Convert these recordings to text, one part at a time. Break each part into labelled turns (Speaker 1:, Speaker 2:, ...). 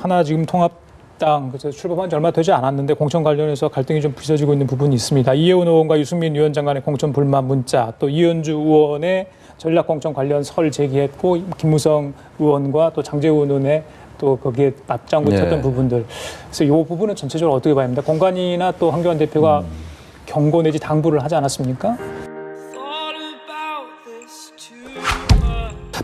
Speaker 1: 하나 지금 통합당 그래서 출범한 지 얼마 되지 않았는데 공천 관련해서 갈등이 좀 빚어지고 있는 부분이 있습니다. 이혜원 의원과 유승민 위원장 간의 공천 불만 문자, 또 이현주 의원의 전략 공천 관련 설 제기했고 김무성 의원과 또 장제원 의원의 또 거기에 맞장구 쳤던 부분들. 그래서 이 부분은 전체적으로 어떻게 봐야 합니까? 공관이나 또 황교안 대표가 경고 내지 당부를 하지 않았습니까?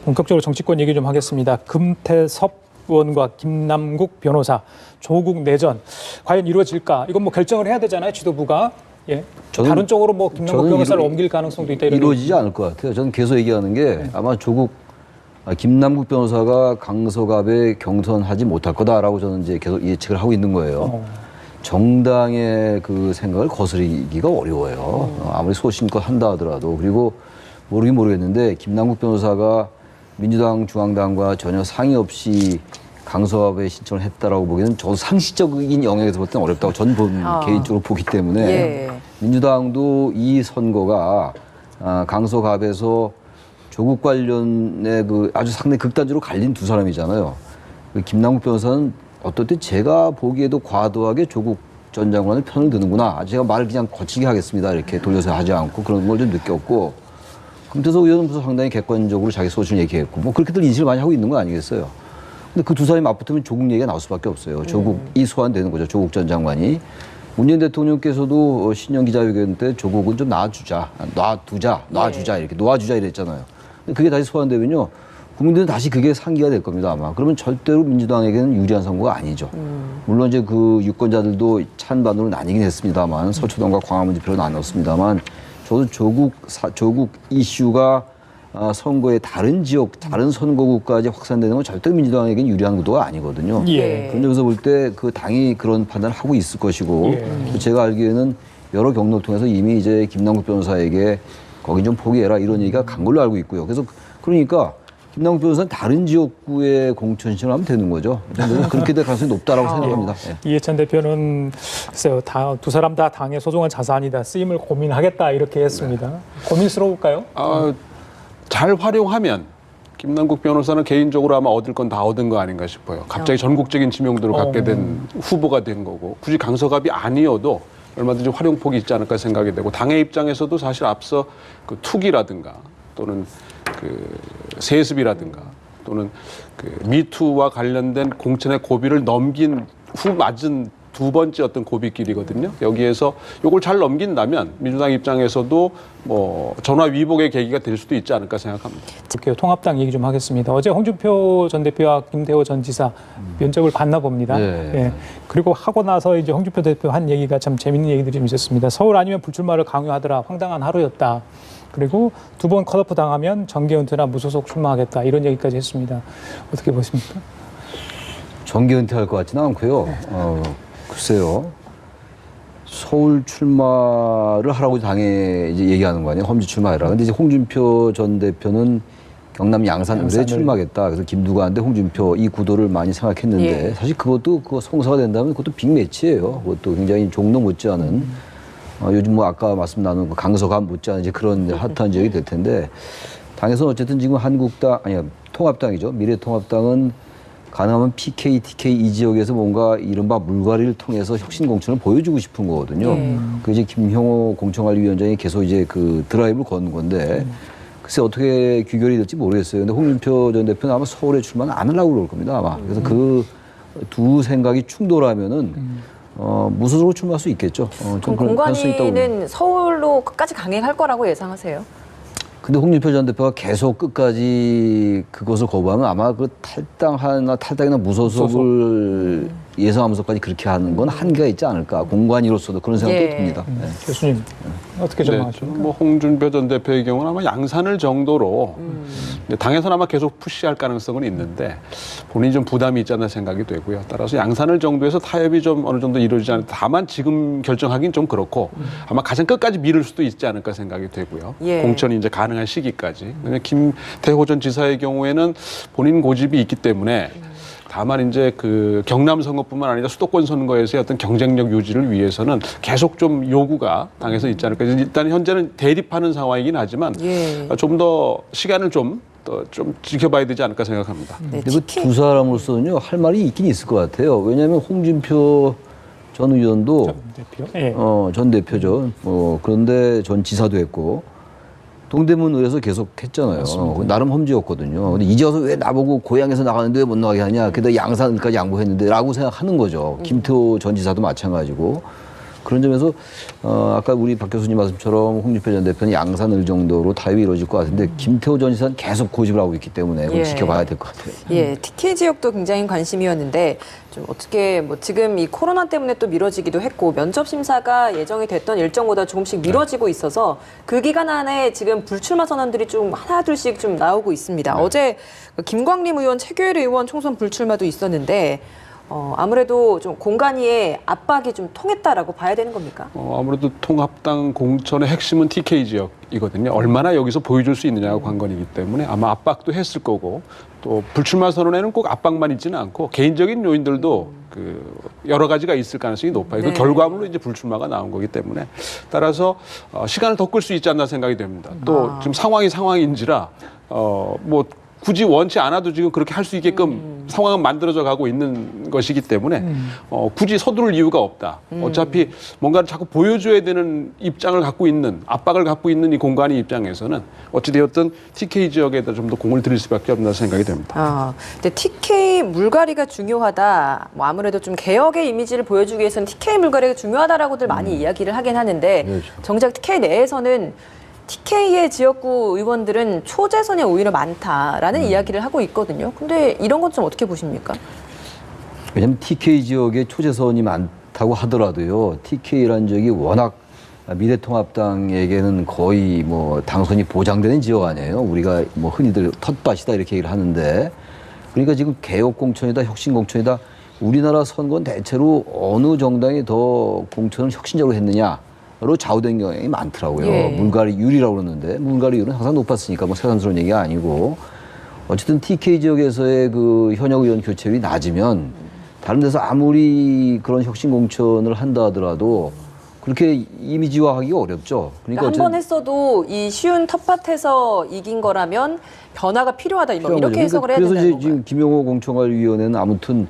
Speaker 1: 본격적으로 정치권 얘기 좀 하겠습니다. 금태섭 의원과 김남국 변호사 조국 내전 과연 이루어질까? 이건 뭐 결정을 해야 되잖아요, 지도부가. 예. 다른 쪽으로 뭐 김남국 변호사를 옮길 가능성도 있다.
Speaker 2: 이루어지지 않을 것 같아요. 저는 계속 얘기하는 게 아마 김남국 변호사가 강서갑에 경선하지 못할 거다라고 저는 이제 계속 예측을 하고 있는 거예요. 정당의 그 생각을 거스르기가 어려워요. 아무리 소신껏 한다 하더라도. 그리고 모르긴 모르겠는데 김남국 변호사가 민주당, 중앙당과 전혀 상의 없이 강서갑에 신청을 했다라고 보기에는 저도 상식적인 영역에서 볼 때는 어렵다고 저는 개인적으로 보기 때문에 민주당도 이 선거가 강서갑에서 조국 관련의 그 아주 상당히 극단적으로 갈린 두 사람이잖아요. 김남국 변호사는 어떨 때 제가 보기에도 과도하게 조국 전 장관의 편을 드는구나. 제가 말을 그냥 거칠게 하겠습니다. 이렇게 돌려서 하지 않고 그런 걸 좀 느꼈고 금태섭 의원은 상당히 객관적으로 자기 소신을 얘기했고 뭐 그렇게들 인식을 많이 하고 있는 거 아니겠어요. 근데 그 두 사람이 맞붙으면 조국 얘기가 나올 수밖에 없어요. 조국이 소환되는 거죠. 조국 전 장관이. 문재인 대통령께서도 신년 기자회견 때 조국은 좀 놔주자 이렇게 놓아주자 이랬잖아요. 근데 그게 다시 소환되면요. 국민들은 다시 그게 상기가 될 겁니다, 아마. 그러면 절대로 민주당에게는 유리한 선거가 아니죠. 물론 이제 그 유권자들도 찬반으로 나뉘긴 했습니다만, 서초동과 광화문 지표로 나눴습니다만, 저도 조국 이슈가 선거의 다른 지역, 다른 선거구까지 확산되는 건 절대 민주당에게는 유리한 구도가 아니거든요. 그런 점에서 볼 때 그 당이 그런 판단을 하고 있을 것이고, 제가 알기에는 여러 경로를 통해서 이미 이제 김남국 변호사에게 거기 좀 포기해라 이런 얘기가 간 걸로 알고 있고요. 그래서 그러니까 김남국 변호사는 다른 지역구에 공천 신청을 하면 되는 거죠. 그렇게 될 가능성이 높다라고 생각합니다.
Speaker 1: 이해찬 대표는 글쎄요, 두 사람 다 당의 소중한 자산이다. 쓰임을 고민하겠다 이렇게 했습니다. 고민스러울까요?
Speaker 3: 잘 활용하면 김남국 변호사는 개인적으로 아마 얻을 건 다 얻은 거 아닌가 싶어요. 갑자기 전국적인 지명도를 갖게 된 후보가 된 거고 굳이 강서갑이 아니어도 얼마든지 활용폭이 있지 않을까 생각이 되고 당의 입장에서도 사실 앞서 그 투기라든가 또는 그 세습이라든가 또는 그 미투와 관련된 공천의 고비를 넘긴 후 맞은 두 번째 어떤 고비길이거든요. 여기에서 이걸 잘 넘긴다면 민주당 입장에서도 뭐 전화 위복의 계기가 될 수도 있지 않을까 생각합니다.
Speaker 1: 그렇게 통합당 얘기 좀 하겠습니다. 어제 홍준표 전 대표와 김태호 전 지사 면접을 봤나 봅니다. 그리고 하고 나서 이제 홍준표 대표 한 얘기가 참 재밌는 얘기들이 좀 있었습니다. 서울 아니면 불출마를 강요하더라. 황당한 하루였다. 그리고 두 번 컷오프 당하면 정계 은퇴나 무소속 출마하겠다. 이런 얘기까지 했습니다. 어떻게 보십니까?
Speaker 2: 정계 은퇴할 것 같지는 않고요. 글쎄요. 서울 출마를 하라고 당에 이제 얘기하는 거 아니에요? 험지 출마해라. 근데 이제 홍준표 전 대표는 경남 양산 의뢰에 출마하겠다. 그래서 김두관대 홍준표 이 구도를 많이 생각했는데 사실 그것도 성사가 된다면 그것도 빅매치예요. 그것도 굉장히 종로 못지않은 요즘 뭐 아까 말씀 나눈 그 강서감 못지않은 이제 그런 핫한 지역이 될 텐데 당에서는 어쨌든 지금 통합당이죠. 미래통합당은 가능하면 PK, TK 이 지역에서 뭔가 이른바 물갈이를 통해서 혁신 공천을 보여주고 싶은 거거든요. 그 이제 김형호 공천관리위원장이 계속 이제 그 드라이브를 거는 건데 글쎄 어떻게 귀결이 될지 모르겠어요. 근데 홍준표 전 대표는 아마 서울에 출마는 안 하려고 그럴 겁니다, 아마. 그래서 그 두 생각이 충돌하면은 무소속으로 출마할 수 있겠죠.
Speaker 4: 그럼 공관위는 서울로 끝까지 강행할 거라고 예상하세요?
Speaker 2: 근데 홍준표 전 대표가 계속 끝까지 그것을 거부하면 아마 그 탈당이나 무소속을 예상하면서까지 그렇게 하는 건 한계가 있지 않을까. 공관위로서도 그런 생각도 듭니다.
Speaker 1: 교수님 어떻게 전망하십니까?
Speaker 3: 뭐 홍준표 전 대표의 경우는 아마 양산을 정도로 당에서는 아마 계속 푸시할 가능성은 있는데 본인이 좀 부담이 있지 않나 생각이 되고요. 따라서 양산을 정도에서 타협이 좀 어느 정도 이루어지지 않을까. 다만 지금 결정하기는 좀 그렇고 아마 가장 끝까지 미룰 수도 있지 않을까 생각이 되고요. 공천이 이제 가능한 시기까지. 김태호 전 지사의 경우에는 본인 고집이 있기 때문에 다만 이제 그 경남 선거뿐만 아니라 수도권 선거에서의 어떤 경쟁력 유지를 위해서는 계속 좀 요구가 당에서 있지 않을까. 일단 현재는 대립하는 상황이긴 하지만
Speaker 4: 예.
Speaker 3: 좀 더 시간을 좀 지켜봐야 되지 않을까 생각합니다.
Speaker 4: 네,
Speaker 2: 그리고 두 사람으로서는요 할 말이 있긴 있을 것 같아요. 왜냐하면 홍준표 전 의원도
Speaker 1: 전 대표. 예.
Speaker 2: 전 대표죠. 그런데 전 지사도 했고 동대문을에서 계속 했잖아요. 나름 험지였거든요. 근데 이제 와서 왜 나보고 고향에서 나가는데 왜 못 나가게 하냐. 게다가 양산까지 양보했는데 라고 생각하는 거죠. 김태호 전 지사도 마찬가지고. 그런 점에서 아까 우리 박 교수님 말씀처럼 홍준표 전 대표는 양산을 정도로 타협이 이루어질 것 같은데 김태호 전 지사는 계속 고집을 하고 있기 때문에 그건
Speaker 4: 예.
Speaker 2: 지켜봐야 될 것 같아요.
Speaker 4: 예, TK 지역도 굉장히 관심이었는데 좀 어떻게 뭐 지금 이 코로나 때문에 또 미뤄지기도 했고 면접 심사가 예정이 됐던 일정보다 조금씩 미뤄지고 있어서 그 기간 안에 지금 불출마 선언들이 좀 하나둘씩 좀 나오고 있습니다. 어제 김광림 의원, 최규일 의원 총선 불출마도 있었는데 아무래도 좀 공간위의 압박이 좀 통했다라고 봐야 되는 겁니까?
Speaker 3: 아무래도 통합당 공천의 핵심은 TK 지역이거든요. 얼마나 여기서 보여줄 수 있느냐가 관건이기 때문에 아마 압박도 했을 거고 또 불출마 선언에는 꼭 압박만 있지는 않고 개인적인 요인들도 그 여러 가지가 있을 가능성이 높아요.
Speaker 4: 네.
Speaker 3: 그 결과물로 이제 불출마가 나온 거기 때문에 따라서 시간을 더 끌 수 있지 않나 생각이 됩니다. 또 지금 상황인지라 뭐 굳이 원치 않아도 지금 그렇게 할 수 있게끔 상황은 만들어져 가고 있는 것이기 때문에 굳이 서두를 이유가 없다. 어차피 뭔가를 자꾸 보여줘야 되는 입장을 갖고 있는 압박을 갖고 있는 이 공간의 입장에서는 어찌되었든 TK 지역에다 좀 더 공을 들일 수밖에 없다 생각이 됩니다.
Speaker 4: 근데 TK 물갈이가 중요하다. 뭐 아무래도 좀 개혁의 이미지를 보여주기 위해서는 TK 물갈이가 중요하다라고들 많이 이야기를 하긴 하는데
Speaker 2: 그렇죠.
Speaker 4: 정작 TK 내에서는 TK의 지역구 의원들은 초재선이 오히려 많다라는 이야기를 하고 있거든요. 근데 이런 건 좀 어떻게 보십니까?
Speaker 2: 왜냐하면 TK 지역에 초재선이 많다고 하더라도요. TK라는 지역이 워낙 미래통합당에게는 거의 뭐 당선이 보장되는 지역 아니에요. 우리가 뭐 흔히들 텃밭이다 이렇게 얘기를 하는데 그러니까 지금 개혁공천이다 혁신공천이다 우리나라 선거는 대체로 어느 정당이 더 공천을 혁신적으로 했느냐로 좌우된 경향이 많더라고요.
Speaker 4: 예.
Speaker 2: 물갈이율이라고 그러는데 물갈이율은 항상 높았으니까 뭐 새삼스러운 얘기가 아니고 어쨌든 TK 지역에서의 그 현역 의원 교체율이 낮으면 다른 데서 아무리 그런 혁신 공천을 한다 하더라도 그렇게 이미지화하기가 어렵죠.
Speaker 4: 그러니까 한 번 했어도 이 쉬운 텃밭에서 이긴 거라면 변화가 필요하다. 뭐 이렇게 해석을 해야
Speaker 2: 그래서
Speaker 4: 된다는
Speaker 2: 이제 지금
Speaker 4: 건가요?
Speaker 2: 김용호 공천관리위원회는 아무튼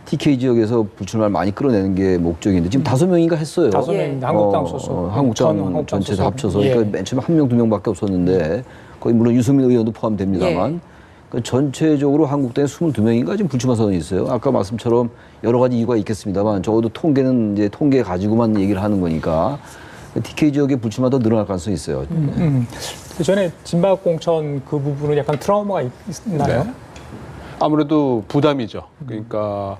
Speaker 2: TK 지역에서 불출마를 많이 끌어내는 게 목적인데 지금 5명인가 했어요.
Speaker 1: 5명인데 한국당 소속.
Speaker 2: 한국당 전체 다 합쳐서
Speaker 1: 예.
Speaker 2: 그러니까 맨 처음에 1명, 2명밖에 없었는데 거기 물론 유승민 의원도 포함됩니다만
Speaker 4: 예.
Speaker 2: 그러니까 전체적으로 한국당에 22명인가 지금 불출마 선언이 있어요. 아까 말씀처럼 여러 가지 이유가 있겠습니다만 적어도 통계는 이제 통계 가지고만 얘기를 하는 거니까 TK 지역의 불출마 더 늘어날 가능성이 있어요.
Speaker 1: 그 전에 진박 공천 그 부분은 약간 트라우마가 있나요?
Speaker 3: 네. 아무래도 부담이죠. 그러니까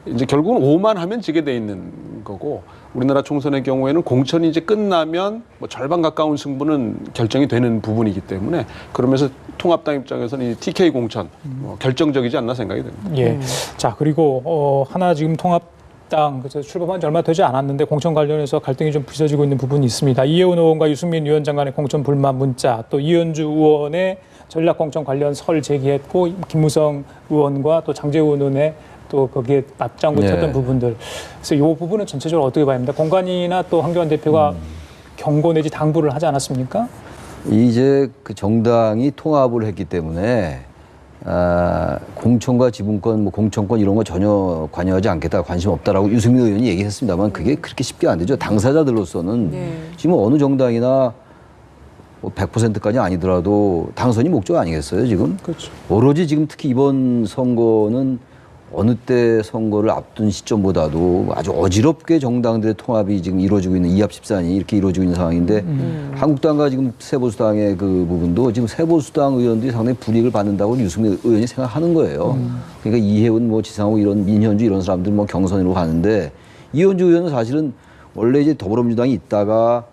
Speaker 3: 이제 결국은 5만 하면 지게 돼 있는 거고 우리나라 총선의 경우에는 공천이 이제 끝나면 뭐 절반 가까운 승부는 결정이 되는 부분이기 때문에 그러면서 통합당 입장에서는 이 TK 공천 결정적이지 않나 생각이 됩니다.
Speaker 1: 예. 자, 그리고 하나 지금 통합당 그래서 출범한 지 얼마 되지 않았는데 공천 관련해서 갈등이 좀 빚어지고 있는 부분이 있습니다. 이해운 의원과 유승민 위원장 간의 공천 불만 문자, 또 이현주 의원의 전략 공천 관련 설 제기했고 김무성 의원과 또 장제원 의원의 또 거기에 맞장구 쳤던
Speaker 2: 네.
Speaker 1: 부분들. 그래서 이 부분은 전체적으로 어떻게 봐야 합니까? 공관이나 또 황교안 대표가 경고 내지 당부를 하지 않았습니까?
Speaker 2: 이제 그 정당이 통합을 했기 때문에 공천과 지분권, 뭐 공천권 이런 거 전혀 관여하지 않겠다, 관심 없다라고 유승민 의원이 얘기했습니다만 그게 그렇게 쉽게 안 되죠. 당사자들로서는 지금 어느 정당이나 뭐 100%까지 아니더라도 당선이 목적 아니겠어요, 지금?
Speaker 1: 그렇죠.
Speaker 2: 오로지 지금 특히 이번 선거는 어느 때 선거를 앞둔 시점보다도 아주 어지럽게 정당들의 통합이 지금 이루어지고 있는 이합집산이 이렇게 이루어지고 있는 상황인데 한국당과 지금 새보수당의 그 부분도 지금 새보수당 의원들이 상당히 불이익을 받는다고 유승민 의원이 생각하는 거예요. 그러니까 이해운 뭐 지상호 이런 민현주 이런 사람들 뭐 경선으로 가는데 이현주 의원은 사실은 원래 이제 더불어민주당이 있다가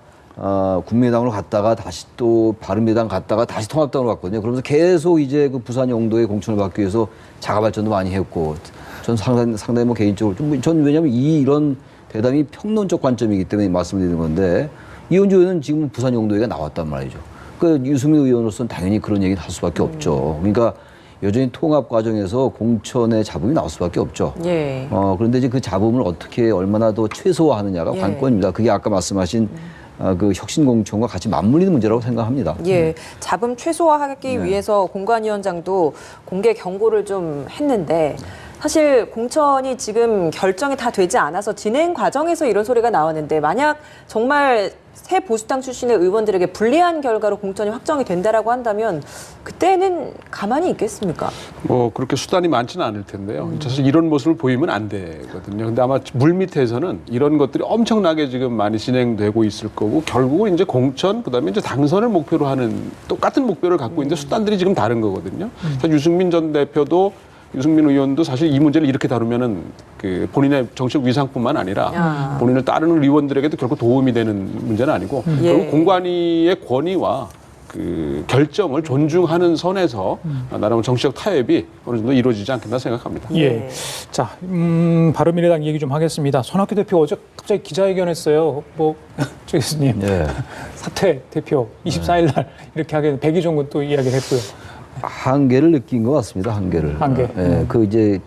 Speaker 2: 국민의당으로 갔다가 다시 또 바른미래당 갔다가 다시 통합당으로 갔거든요. 그러면서 계속 이제 그 부산 영도에 공천을 받기 위해서 자가 발전도 많이 했고, 전 상당히 뭐 개인적으로 전 왜냐하면 이런 대담이 평론적 관점이기 때문에 말씀드리는 건데 이현주 의원은 지금 부산 영도에가 나왔단 말이죠. 그 유승민 의원으로서는 당연히 그런 얘기를 할 수밖에 없죠. 그러니까 여전히 통합 과정에서 공천의 잡음이 나올 수밖에 없죠.
Speaker 4: 예.
Speaker 2: 그런데 이제 그 잡음을 어떻게 얼마나 더 최소화하느냐가
Speaker 4: 예.
Speaker 2: 관건입니다. 그게 아까 말씀하신 그 혁신 공천과 같이 맞물리는 문제라고 생각합니다.
Speaker 4: 예, 잡음 최소화하기
Speaker 2: 네.
Speaker 4: 위해서 공관위원장도 공개 경고를 좀 했는데 사실 공천이 지금 결정이 다 되지 않아서 진행 과정에서 이런 소리가 나왔는데 만약 정말 새 보수당 출신의 의원들에게 불리한 결과로 공천이 확정이 된다라고 한다면 그때는 가만히 있겠습니까?
Speaker 3: 뭐 그렇게 수단이 많지는 않을 텐데요. 사실 이런 모습을 보이면 안 되거든요. 근데 아마 물 밑에서는 이런 것들이 엄청나게 지금 많이 진행되고 있을 거고 결국은 이제 공천 그다음에 이제 당선을 목표로 하는 똑같은 목표를 갖고 있는데 수단들이 지금 다른 거거든요. 사실 유승민 전 대표도 유승민 의원도 사실 이 문제를 이렇게 다루면은 그 본인의 정치적 위상뿐만 아니라 본인을 따르는 의원들에게도 결국 도움이 되는 문제는 아니고 결국 공관위의 권위와 그 결정을 존중하는 선에서 나름 정치적 타협이 어느 정도 이루어지지 않겠나 생각합니다.
Speaker 1: 예. 자, 바른미래당 얘기 좀 하겠습니다. 손학규 대표 어제 갑자기 기자회견했어요. 조 교수님.
Speaker 2: 예.
Speaker 1: 사퇴 대표 24일 날 이렇게 하게 백의종군 또 이야기를 했고요.
Speaker 2: 한계를 느낀 것 같습니다. 한계를.
Speaker 1: 한계.
Speaker 2: 예, 그 이제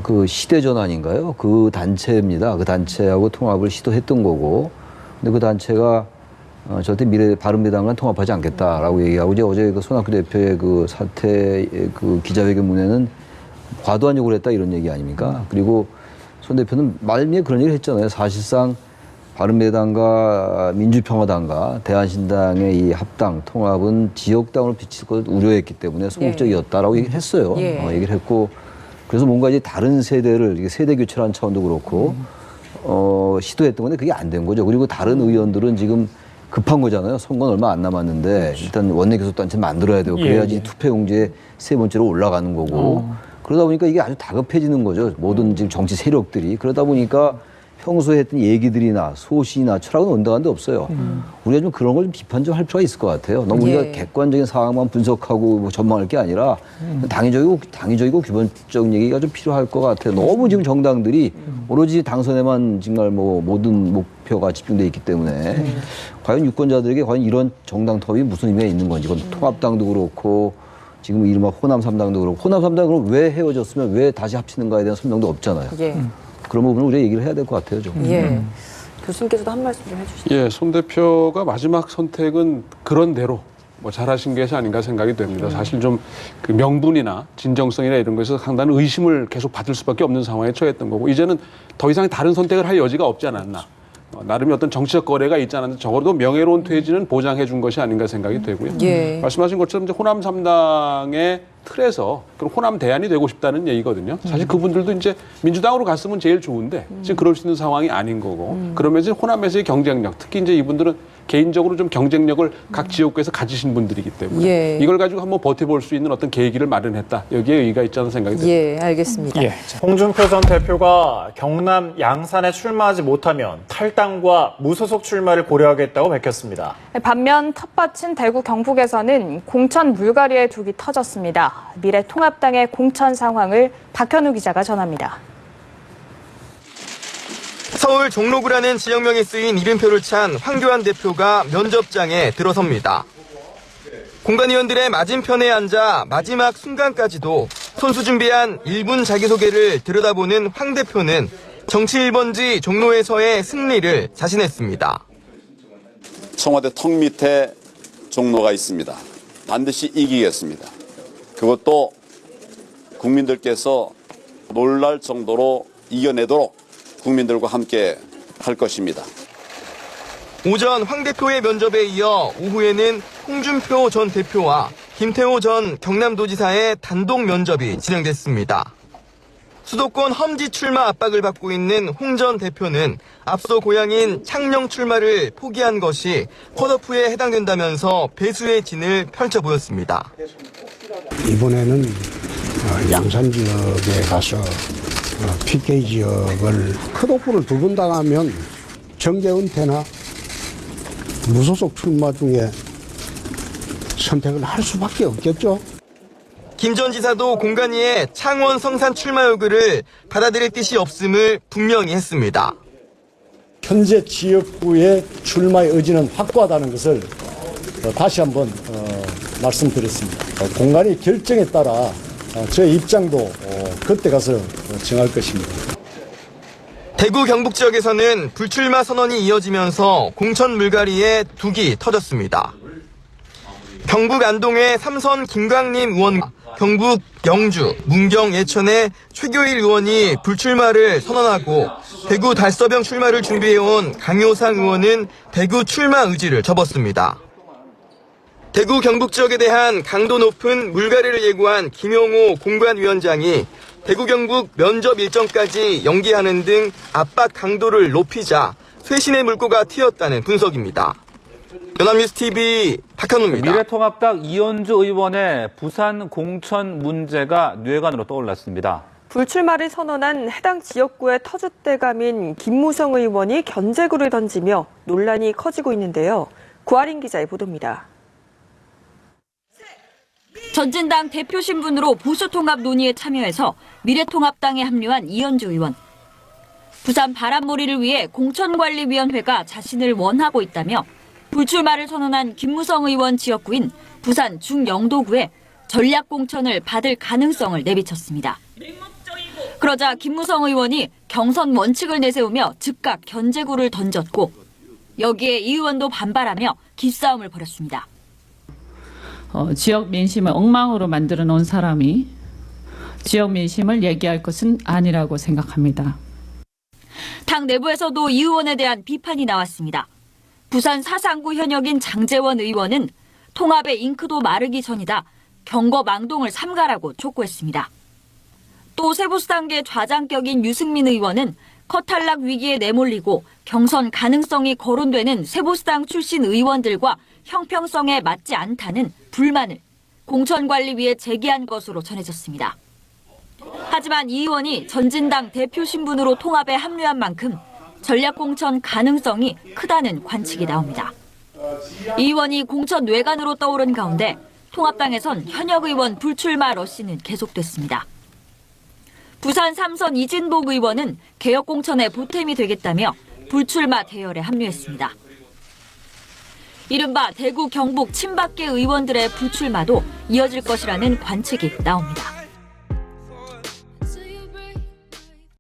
Speaker 2: 그 시대전환인가요? 그 단체입니다. 그 단체하고 통합을 시도했던 거고, 근데 그 단체가 절대 바른미래당은 통합하지 않겠다라고 얘기하고 이제 어제 그 손학규 대표의 그 사퇴 그 기자회견문에는 과도한 요구를 했다 이런 얘기 아닙니까? 그리고 손 대표는 말미에 그런 얘기를 했잖아요. 사실상 바른미래당과 민주평화당과 대한신당의 이 합당, 통합은 지역당으로 비칠 것을 우려했기 때문에 소극적이었다라고 얘기를 했어요. 얘기를 했고, 그래서 뭔가 이제 다른 세대를, 이게 세대 교체라는 차원도 그렇고, 시도했던 건데 그게 안 된 거죠. 그리고 다른 의원들은 지금 급한 거잖아요. 선거는 얼마 안 남았는데, 일단 원내교섭단체 만들어야 되고, 그래야지 투표용지에 세 번째로 올라가는 거고, 그러다 보니까 이게 아주 다급해지는 거죠. 모든 지금 정치 세력들이. 그러다 보니까 평소에 했던 얘기들이나 소신이나 철학은 온당한데 없어요. 우리가 좀 그런 걸 좀 비판 좀 할 필요가 있을 것 같아요. 너무 우리가 객관적인 상황만 분석하고 뭐 전망할 게 아니라 당위적이고 기본적인 얘기가 좀 필요할 것 같아요. 너무 지금 정당들이 오로지 당선에만 정말 뭐 모든 목표가 집중돼 있기 때문에 과연 유권자들에게 과연 이런 정당 통합이 무슨 의미가 있는 건지, 이건 통합당도 그렇고 지금 이른바 호남 3당도 그렇고, 호남 3당은 왜 헤어졌으면 왜 다시 합치는가에 대한 설명도 없잖아요. 그런 부분을 우리가 얘기를 해야 될 것 같아요, 좀.
Speaker 4: 교수님께서도 한 말씀 좀 해주시죠.
Speaker 3: 예, 손 대표가 마지막 선택은 그런 대로 뭐 잘하신 것이 아닌가 생각이 됩니다. 사실 좀 그 명분이나 진정성이나 이런 것에서 상당한 의심을 계속 받을 수밖에 없는 상황에 처했던 거고, 이제는 더 이상 다른 선택을 할 여지가 없지 않았나. 나름의 어떤 정치적 거래가 있지 않았는데 적어도 명예로운 퇴진은 보장해 준 것이 아닌가 생각이 되고요. 말씀하신 것처럼 이제 호남 3당의 틀에서 그럼 호남 대안이 되고 싶다는 얘기거든요. 사실 그분들도 이제 민주당으로 갔으면 제일 좋은데 지금 그럴 수 있는 상황이 아닌 거고, 그러면서 호남에서의 경쟁력, 특히 이제 이분들은 개인적으로 좀 경쟁력을 각 지역구에서 가지신 분들이기 때문에 이걸 가지고 한번 버텨볼 수 있는 어떤 계기를 마련했다. 여기에 의의가 있다는 생각이 듭니다.
Speaker 4: 알겠습니다.
Speaker 5: 홍준표 전 대표가 경남 양산에 출마하지 못하면 탈당과 무소속 출마를 고려하겠다고 밝혔습니다.
Speaker 6: 반면 텃밭인 대구 경북에서는 공천 물갈이의 둑이 터졌습니다. 미래통합당의 공천 상황을 박현우 기자가 전합니다.
Speaker 7: 서울 종로구라는 지역명에 쓰인 이름표를 찬 황교안 대표가 면접장에 들어섭니다. 공관위원들의 맞은편에 앉아 마지막 순간까지도 손수 준비한 1분 자기소개를 들여다보는 황 대표는 정치 1번지 종로에서의 승리를 자신했습니다.
Speaker 8: 청와대 턱 밑에 종로가 있습니다. 반드시 이기겠습니다. 그것도 국민들께서 놀랄 정도로 이겨내도록 국민들과 함께 할 것입니다.
Speaker 7: 오전 황 대표의 면접에 이어 오후에는 홍준표 전 대표와 김태호 전 경남도지사의 단독 면접이 진행됐습니다. 수도권 험지 출마 압박을 받고 있는 홍 전 대표는 앞서 고향인 창녕 출마를 포기한 것이 컷오프에 해당된다면서 배수의 진을 펼쳐 보였습니다.
Speaker 9: 이번에는 양산 지역에 가서 PK 지역을 컷오프를 2번 당하면 정계 은퇴나 무소속 출마 중에 선택을 할 수밖에 없겠죠.
Speaker 7: 김 전 지사도 공관위의 창원 성산 출마 요구를 받아들일 뜻이 없음을 분명히 했습니다.
Speaker 9: 현재 지역구의 출마의 의지는 확고하다는 것을 다시 한번 말씀드렸습니다. 공간이 결정에 따라 제 입장도 그때 가서 정할 것입니다.
Speaker 7: 대구 경북 지역에서는 불출마 선언이 이어지면서 공천 물갈이에 둑이 터졌습니다. 경북 안동의 삼선 김광림 의원과 경북 영주, 문경 예천의 최교일 의원이 불출마를 선언하고 대구 달서병 출마를 준비해온 강효상 의원은 대구 출마 의지를 접었습니다. 대구 경북 지역에 대한 강도 높은 물갈이를 예고한 김용호 공관위원장이 대구 경북 면접 일정까지 연기하는 등 압박 강도를 높이자 쇄신의 물꼬가 튀었다는 분석입니다. 연합뉴스TV 박한우입니다.
Speaker 10: 미래통합당 이현주 의원의 부산 공천 문제가 뇌관으로 떠올랐습니다.
Speaker 4: 불출마를 선언한 해당 지역구의 터줏대감인 김무성 의원이 견제구를 던지며 논란이 커지고 있는데요. 구아린 기자의 보도입니다.
Speaker 11: 전진당 대표 신분으로 보수통합 논의에 참여해서 미래통합당에 합류한 이현주 의원. 부산 바람몰이를 위해 공천관리위원회가 자신을 원하고 있다며 불출마를 선언한 김무성 의원 지역구인 부산 중영도구에 전략공천을 받을 가능성을 내비쳤습니다. 그러자 김무성 의원이 경선 원칙을 내세우며 즉각 견제구를 던졌고 여기에 이 의원도 반발하며 기싸움을 벌였습니다.
Speaker 12: 지역 민심을 엉망으로 만들어 놓은 사람이 지역 민심을 얘기할 것은 아니라고 생각합니다.
Speaker 11: 당 내부에서도 이 의원에 대한 비판이 나왔습니다. 부산 사상구 현역인 장재원 의원은 통합의 잉크도 마르기 전이다. 경거망동을 삼가라고 촉구했습니다. 또 세보수단계 좌장격인 유승민 의원은 컷탈락 위기에 내몰리고 경선 가능성이 거론되는 세보수당 출신 의원들과 형평성에 맞지 않다는 불만을 공천관리위에 제기한 것으로 전해졌습니다. 하지만 이 의원이 전진당 대표 신분으로 통합에 합류한 만큼 전략공천 가능성이 크다는 관측이 나옵니다. 이 의원이 공천 뇌관으로 떠오른 가운데 통합당에선 현역 의원 불출마 러시는 계속됐습니다. 부산 3선 이진복 의원은 개혁공천에 보탬이 되겠다며 불출마 대열에 합류했습니다. 이른바 대구 경북 친박계 의원들의 불출마도 이어질 것이라는 관측이 나옵니다.